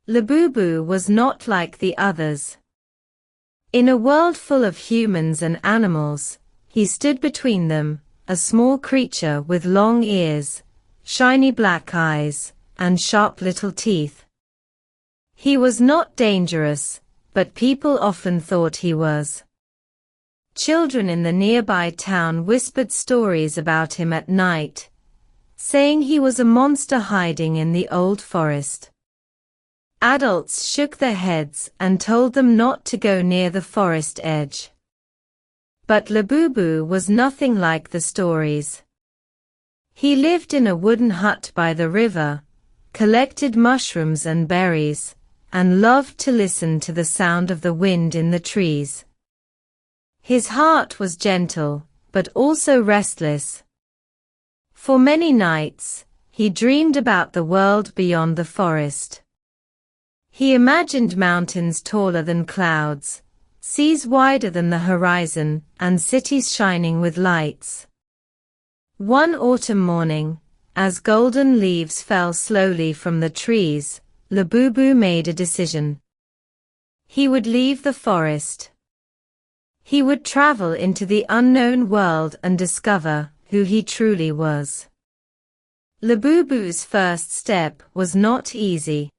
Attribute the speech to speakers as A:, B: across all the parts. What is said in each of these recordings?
A: Labubu was not like the others. In a world full of humans and animals, he stood between them, a small creature with long ears, shiny black eyes, and sharp little teeth. He was not dangerous, but people often thought he was. Children in the nearby town whispered stories about him at night, saying he was a monster hiding in the old forest. Adults shook their heads and told them not to go near the forest edge. But Labubu was nothing like the stories. He lived in a wooden hut by the river, collected mushrooms and berries, and loved to listen to the sound of the wind in the trees. His heart was gentle, but also restless. For many nights, he dreamed about the world beyond the forest. He imagined mountains taller than clouds, seas wider than the horizon, and cities shining with lights. One autumn morning, as golden leaves fell slowly from the trees, Labubu made a decision. He would leave the forest. He would travel into the unknown world and discover who he truly was. Labubu's first step was not easy.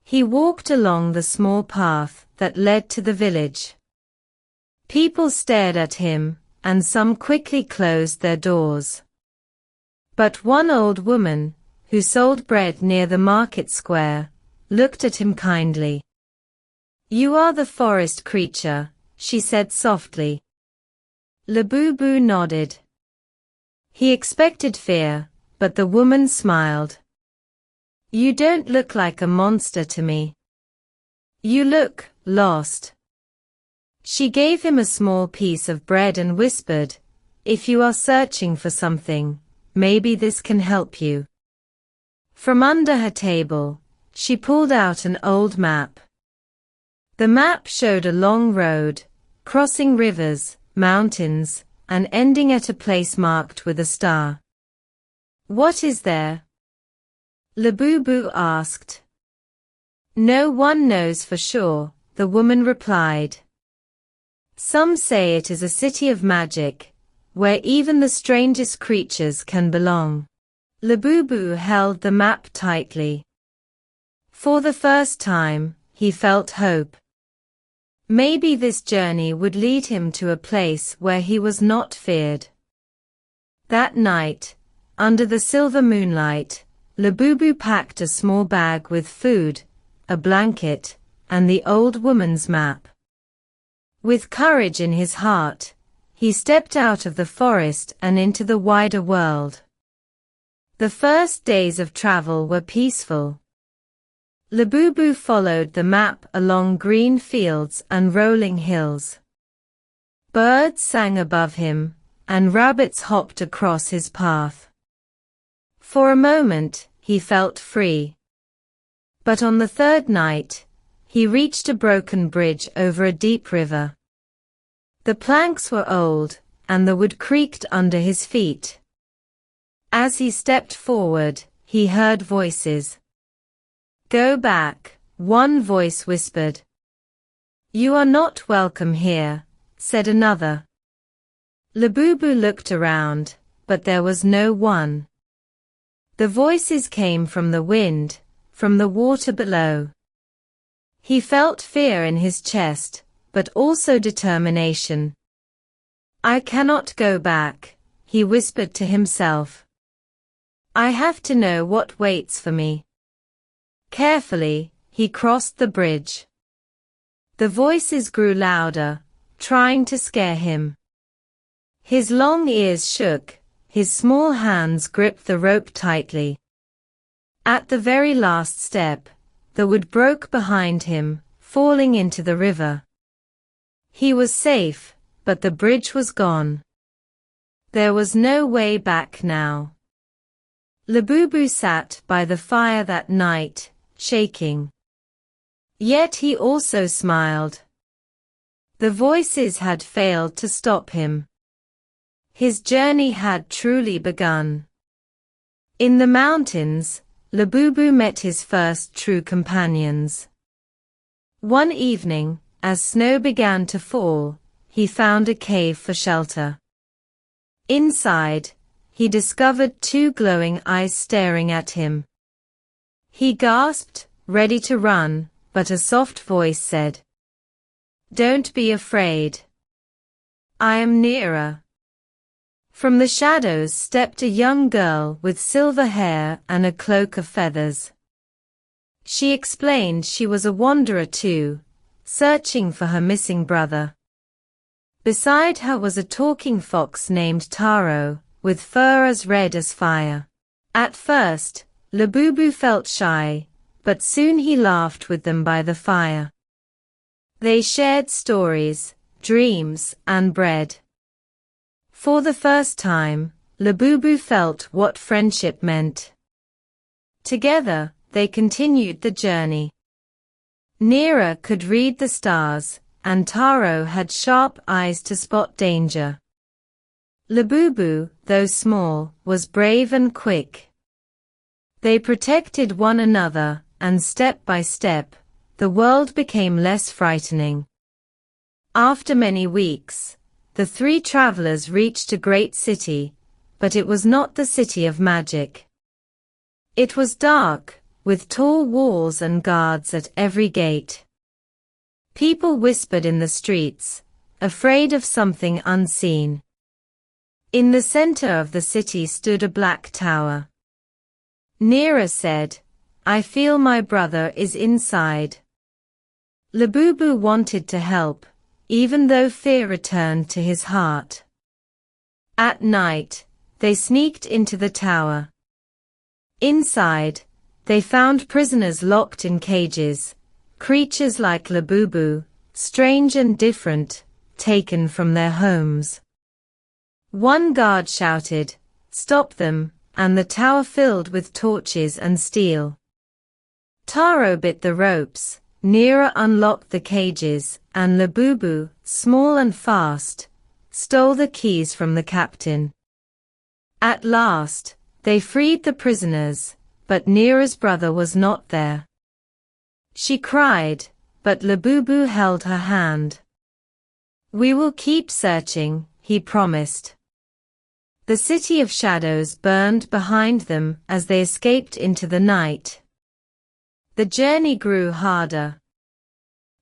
A: He walked along the small path that led to the village. People stared at him, and some quickly closed their doors. But one old woman, who sold bread near the market square, looked at him kindly. "You are the forest creature," she said softly. Labubu nodded. He expected fear, but the woman smiled. "You don't look like a monster to me. You look lost." She gave him a small piece of bread and whispered, "If you are searching for something, maybe this can help you." From under her table, she pulled out an old map. The map showed a long road, crossing rivers, mountains, and ending at a place marked with a star. "What is there?" Labubu asked. "No one knows for sure," the woman replied. "Some say it is a city of magic, where even the strangest creatures can belong." Labubu held the map tightly. For the first time, he felt hope. Maybe this journey would lead him to a place where he was not feared. That night, under the silver moonlight, Labubu packed a small bag with food, a blanket, and the old woman's map. With courage in his heart, he stepped out of the forest and into the wider world. The first days of travel were peaceful. Labubu followed the map along green fields and rolling hills. Birds sang above him, and rabbits hopped across his path. For a moment, he felt free. But on the third night, he reached a broken bridge over a deep river. The planks were old, and the wood creaked under his feet. As he stepped forward, he heard voices. "Go back," one voice whispered. "You are not welcome here," said another. Labubu looked around, but there was no one. The voices came from the wind, from the water below. He felt fear in his chest, but also determination. "I cannot go back," he whispered to himself. "I have to know what waits for me." Carefully, he crossed the bridge. The voices grew louder, trying to scare him. His long ears shook, his small hands gripped the rope tightly. At the very last step, the wood broke behind him, falling into the river. He was safe, but the bridge was gone. There was no way back now. Labubu sat by the fire that night, shaking. Yet he also smiled. The voices had failed to stop him. His journey had truly begun. In the mountains, Labubu met his first true companions. One evening, as snow began to fall, he found a cave for shelter. Inside, he discovered two glowing eyes staring at him. He gasped, ready to run, but a soft voice said, "Don't be afraid. I am Neera." From the shadows stepped a young girl with silver hair and a cloak of feathers. She explained she was a wanderer too, searching for her missing brother. Beside her was a talking fox named Taro, with fur as red as fire. At first, Labubu felt shy, but soon he laughed with them by the fire. They shared stories, dreams, and bread. For the first time, Labubu felt what friendship meant. Together, they continued the journey. Neera could read the stars, and Taro had sharp eyes to spot danger. Labubu, though small, was brave and quick. They protected one another, and step by step, the world became less frightening. After many weeks, the three travelers reached a great city, but it was not the city of magic. It was dark, with tall walls and guards at every gate. People whispered in the streets, afraid of something unseen. In the center of the city stood a black tower. Neera said, "I feel my brother is inside." Labubu wanted to help, even though fear returned to his heart. At night, they sneaked into the tower. Inside, they found prisoners locked in cages, creatures like Labubu, strange and different, taken from their homes. One guard shouted, "Stop them," and the tower filled with torches and steel. Taro bit the ropes, Neera unlocked the cages, and Labubu, small and fast, stole the keys from the captain. At last, they freed the prisoners, but Neera's brother was not there. She cried, but Labubu held her hand. "We will keep searching," he promised. The city of shadows burned behind them as they escaped into the night. The journey grew harder.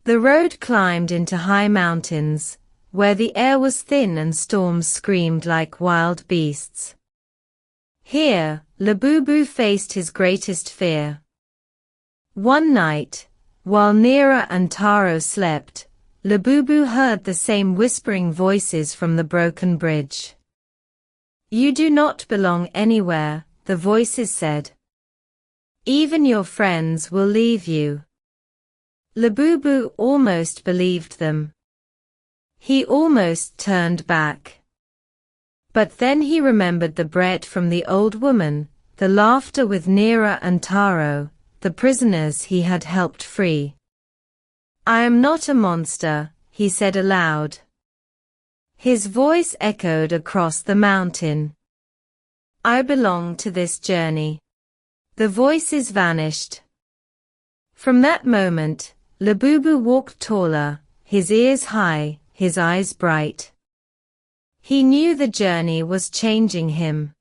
A: The road climbed into high mountains, where the air was thin and storms screamed like wild beasts. Here, Labubu faced his greatest fear. One night, while Neera and Taro slept, Labubu heard the same whispering voices from the broken bridge. "You do not belong anywhere," the voices said. "Even your friends will leave you." Labubu almost believed them. He almost turned back. But then he remembered the bread from the old woman, the laughter with Neera and Taro, the prisoners he had helped free. "I am not a monster," he said aloud. His voice echoed across the mountain. "I belong to this journey." The voices vanished. From that moment, Labubu walked taller, his ears high, his eyes bright. He knew the journey was changing him.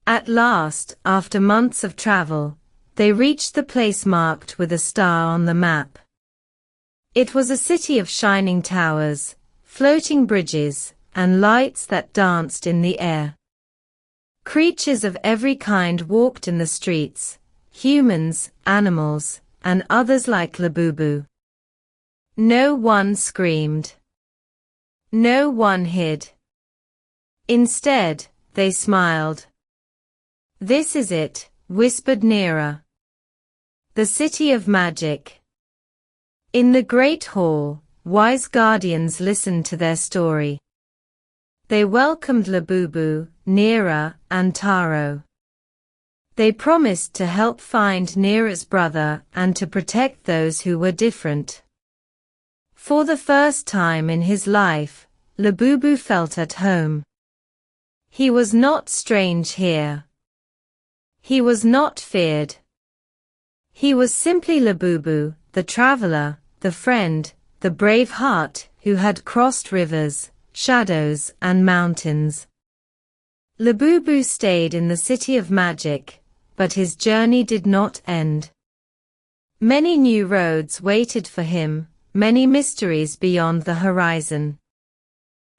A: At last, after months of travel, they reached the place marked with a star on the map. It was a city of shining towers, floating bridges, and lights that danced in the air. Creatures of every kind walked in the streets, humans, animals, and others like Labubu. No one screamed. No one hid. Instead, they smiled. "This is it," whispered Neera. "The city of magic." In the great hall, wise guardians listened to their story. They welcomed Labubu, Neera, and Taro. They promised to help find Neera's brother and to protect those who were different. For the first time in his life, Labubu felt at home. He was not strange here. He was not feared. He was simply Labubu, the traveler, the friend, the brave heart who had crossed rivers, shadows, and mountains. Labubu stayed in the city of magic, but his journey did not end. Many new roads waited for him, many mysteries beyond the horizon.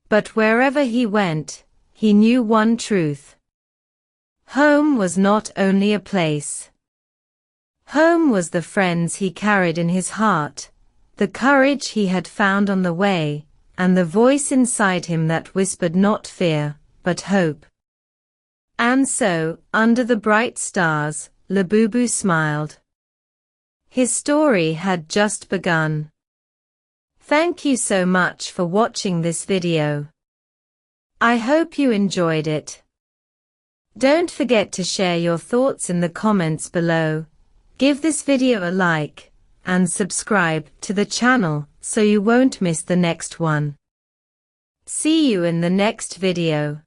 A: But wherever he went, he knew one truth. Home was not only a place. Home was the friends he carried in his heart, the courage he had found on the way, and the voice inside him that whispered not fear, but hope. And so, under the bright stars, Labubu smiled. His story had just begun. Thank you so much for watching this video. I hope you enjoyed it. Don't forget to share your thoughts in the comments below. Give this video a like, and subscribe to the channel so you won't miss the next one. See you in the next video.